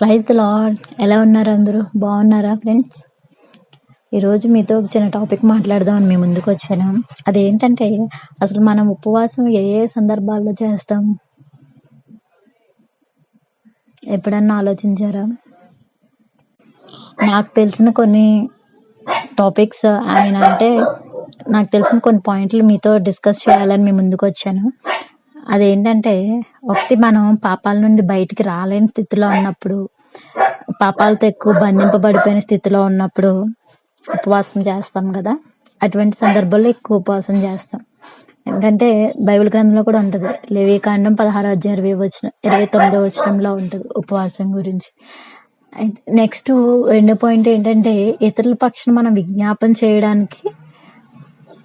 Praise the lord. ఎలా ఉన్నారు అందరూ? బాగున్నారా ఫ్రెండ్స్? ఈరోజు మీతో ఒక చిన్న టాపిక్ మాట్లాడదామని మీ ముందుకు వచ్చాను. అదేంటంటే, అసలు మనం ఉపవాసం ఏ ఏ సందర్భాల్లో చేస్తాం? ఎప్పుడన్నా ఆలోచించారా? నాకు తెలిసిన కొన్ని టాపిక్స్ నాకు తెలిసిన కొన్ని పాయింట్లు మీతో డిస్కస్ చేయాలని మీ ముందుకు వచ్చాను. అదేంటంటే, ఒకటి, మనం పాపాల నుండి బయటికి రాలేని స్థితిలో ఉన్నప్పుడు, పాపాలతో ఎక్కువ బంధింపబడిపోయిన స్థితిలో ఉన్నప్పుడు ఉపవాసం చేస్తాం కదా. అటువంటి సందర్భాల్లో ఎక్కువ ఉపవాసం చేస్తాం. ఎందుకంటే బైబిల్ గ్రంథంలో కూడా ఉంటుంది. లేవికాండం 16:29 వచనంలో ఉంటుంది ఉపవాసం గురించి. నెక్స్ట్ రెండో పాయింట్ ఏంటంటే, ఇతరుల పక్షాన మనం విజ్ఞాపన చేయడానికి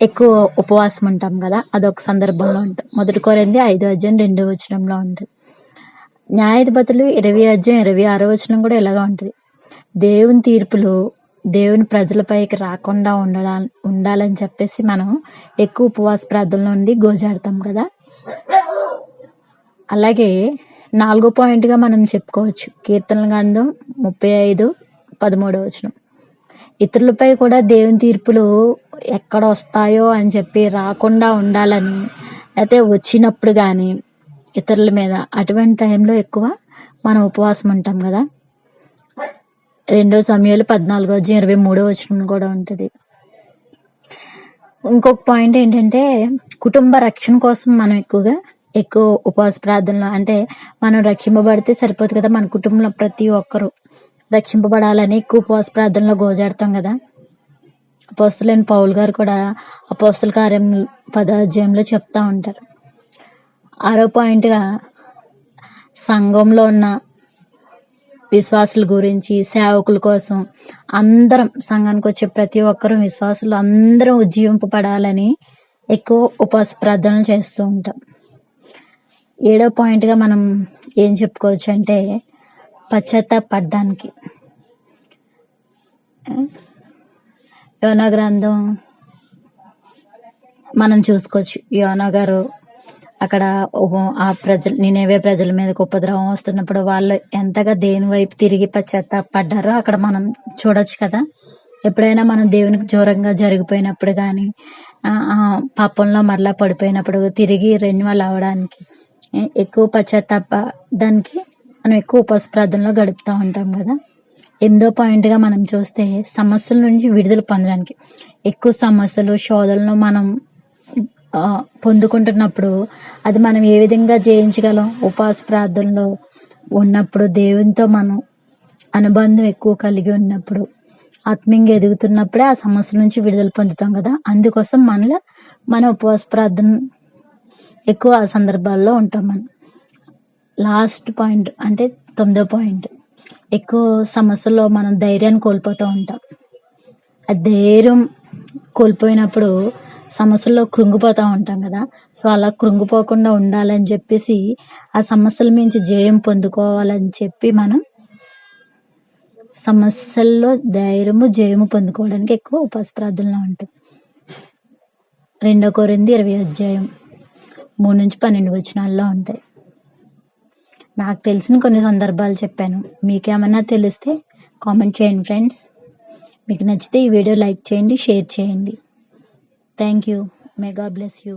ఎక్కువ ఉపవాసం ఉంటాం కదా. అదొక సందర్భంలో ఉంటుంది. 1 కొరింథీ 5:2 వచనంలో ఉంటుంది. న్యాయాధిపతులు 20:26 కూడా ఇలాగా ఉంటుంది. దేవుని తీర్పులు దేవుని ప్రజలపైకి రాకుండా ఉండాలని చెప్పేసి మనం ఎక్కువ ఉపవాస ప్రార్థనలో నుండి గోజాడతాం కదా. అలాగే 4వ పాయింట్గా మనం చెప్పుకోవచ్చు కీర్తనల గ్రంథం 35:13 ఇతరులపై కూడా దేవుని తీర్పులు ఎక్కడ వస్తాయో అని చెప్పి రాకుండా ఉండాలని, అయితే వచ్చినప్పుడు కానీ ఇతరుల మీద, అటువంటి టైంలో ఎక్కువ మనం ఉపవాసం ఉంటాం కదా. 2 సమూయేలు 14:23 కూడా ఉంటుంది. ఇంకొక పాయింట్ ఏంటంటే, కుటుంబ రక్షణ కోసం మనం ఎక్కువ ఉపవాస ప్రార్థనలో, అంటే మనం రక్షింపబడితే సరిపోదు కదా, మన కుటుంబంలో ప్రతి ఒక్కరూ రక్షింపబడాలని ఎక్కువ ఉపవాస ప్రార్థనలో గోజాడతాం కదా. అపోస్తలుడైన పౌలు గారు కూడా అపోస్తల కార్యం 10వ చెప్తా ఉంటారు. 6వ పాయింట్గా సంఘంలో ఉన్న విశ్వాసుల గురించి, సేవకుల కోసం, అందరం సంఘానికి వచ్చే ప్రతి ఒక్కరూ విశ్వాసులు అందరం ఉజ్జీవింపబడాలని ఎక్కువ ఉపవాస ప్రార్థనలు చేస్తూ ఉంటాం. 7వ పాయింట్గా మనం ఏం చెప్పుకోవచ్చు అంటే, పశ్చాత్తాపడడానికి. యోనా గ్రంథం మనం చూసుకోవచ్చు. యోనా గారు అక్కడ ఆ నినేవే ప్రజల మీదకి ఉపద్రవం వస్తున్నప్పుడు వాళ్ళు ఎంతగా దేని వైపు తిరిగి పశ్చాత్తాపడ్డారో అక్కడ మనం చూడొచ్చు కదా. ఎప్పుడైనా మనం దేవునికి దూరంగా జరిగిపోయినప్పుడు కానీ, పాపంలో మరలా పడిపోయినప్పుడు తిరిగి రెన్యువల్ అవ్వడానికి, ఎక్కువ పశ్చాత్తాపడానికి మనం ఎక్కువ ఉపవాస ప్రార్థనలో గడుపుతూ ఉంటాం కదా. 8వ పాయింట్గా మనం చూస్తే, సమస్యల నుంచి విడుదల పొందడానికి. ఎక్కువ సమస్యలు, శోధనలు మనం పొందుకుంటున్నప్పుడు అది మనం ఏ విధంగా జయించగలం? ఉపవాస ప్రార్థనలో ఉన్నప్పుడు, దేవునితో మనం అనుబంధం ఎక్కువ కలిగి ఉన్నప్పుడు, ఆత్మీయంగా ఎదుగుతున్నప్పుడే ఆ సమస్యల నుంచి విడుదల పొందుతాం కదా. అందుకోసం మన ఉపవాస ప్రార్థన ఎక్కువ ఆ సందర్భాల్లో ఉంటాం మనం. లాస్ట్ పాయింట్ అంటే 9వ పాయింట్, ఎక్కువ సమస్యల్లో మనం ధైర్యాన్ని కోల్పోతూ ఉంటాం. ఆ ధైర్యం కోల్పోయినప్పుడు సమస్యల్లో కృంగిపోతూ ఉంటాం కదా. సో అలా కృంగిపోకుండా ఉండాలని చెప్పేసి, ఆ సమస్యల నుంచి జయం పొందుకోవాలని చెప్పి మనం సమస్యల్లో జయము పొందుకోవడానికి ఎక్కువ ఉపవాస ప్రార్థనలో ఉంటాం. 2 కొరింథీ 20:3-12 ఉంటాయి. నాకు తెలిసిన కొన్ని సందర్భాలు చెప్పాను. మీకేమన్నా తెలిస్తే కామెంట్ చేయండి ఫ్రెండ్స్. మీకు నచ్చితే ఈ వీడియో లైక్ చేయండి, షేర్ చేయండి. Thank you. May God bless you.